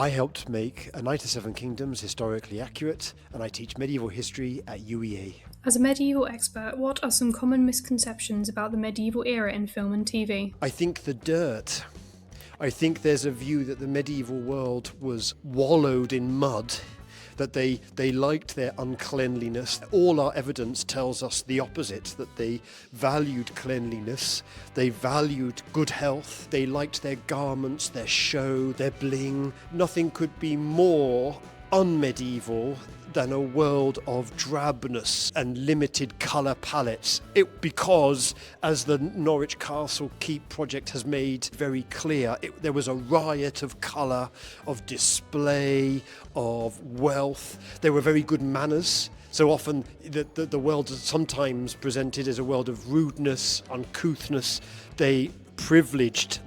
I helped make A Night of Seven Kingdoms historically accurate, and I teach medieval history at UEA. As a medieval expert, what are some common misconceptions about the medieval era in film and TV? I think the dirt. I think there's a view that the medieval world was wallowed in mud, that they liked their uncleanliness. All our evidence tells us the opposite, that they valued cleanliness, they valued good health, they liked their garments, their show, their bling. Nothing could be more unmedieval than a world of drabness and limited colour palettes. Because, as the Norwich Castle Keep project has made very clear, there was a riot of colour, of display, of wealth. There were very good manners. So often the world is sometimes presented as a world of rudeness, uncouthness. They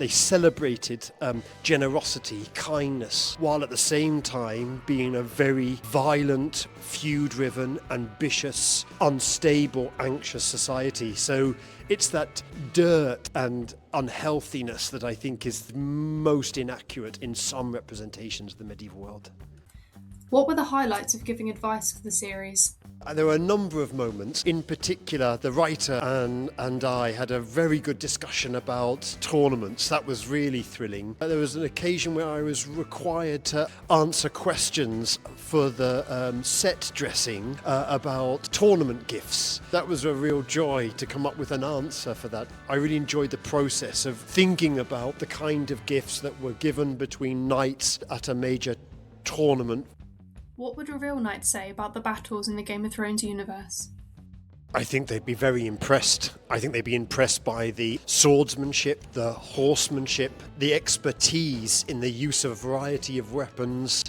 celebrated generosity, kindness, while at the same time being a very violent, feud-driven, ambitious, unstable, anxious society. So it's that dirt and unhealthiness that I think is most inaccurate in some representations of the medieval world. What were the highlights of giving advice for the series? There were a number of moments. In particular, the writer and I had a very good discussion about tournaments. That was really thrilling. There was an occasion where I was required to answer questions for the set dressing about tournament gifts. That was a real joy to come up with an answer for that. I really enjoyed the process of thinking about the kind of gifts that were given between knights at a major tournament. What would a real knight say about the battles in the Game of Thrones universe? I think they'd be very impressed. I think they'd be impressed by the swordsmanship, the horsemanship, the expertise in the use of a variety of weapons,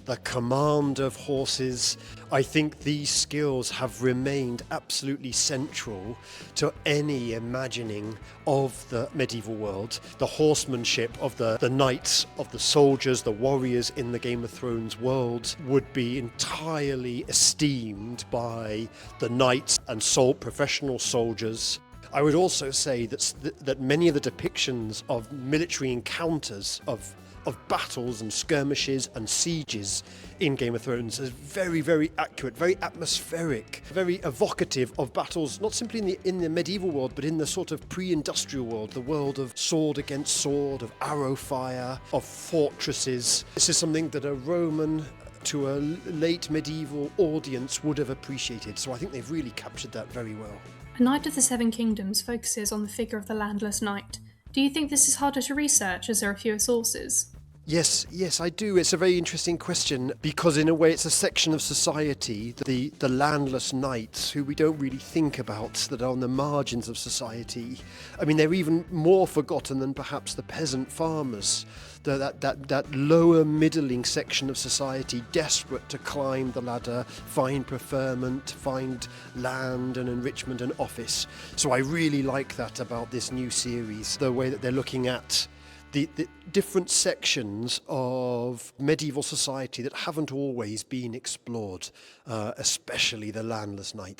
the command of horses. I think these skills have remained absolutely central to any imagining of the medieval world. The horsemanship of the knights, of the soldiers, the warriors in the Game of Thrones world would be entirely esteemed by the knights and professional soldiers. I would also say that many of the depictions of military encounters, of battles and skirmishes and sieges in Game of Thrones is very, very accurate, very atmospheric, very evocative of battles, not simply in the medieval world, but in the sort of pre-industrial world, the world of sword against sword, of arrow fire, of fortresses. This is something that a Roman to a late medieval audience would have appreciated, so I think they've really captured that very well. A Night of the Seven Kingdoms focuses on the figure of the landless knight. Do you think this is harder to research as there are fewer sources? Yes, I do. It's a very interesting question because in a way it's a section of society, the landless knights, who we don't really think about, that are on the margins of society. I mean, they're even more forgotten than perhaps the peasant farmers, that lower middling section of society, desperate to climb the ladder, find preferment, find land and enrichment and office. So I really like that about this new series, the way that they're looking at the different sections of medieval society that haven't always been explored, especially the landless knight.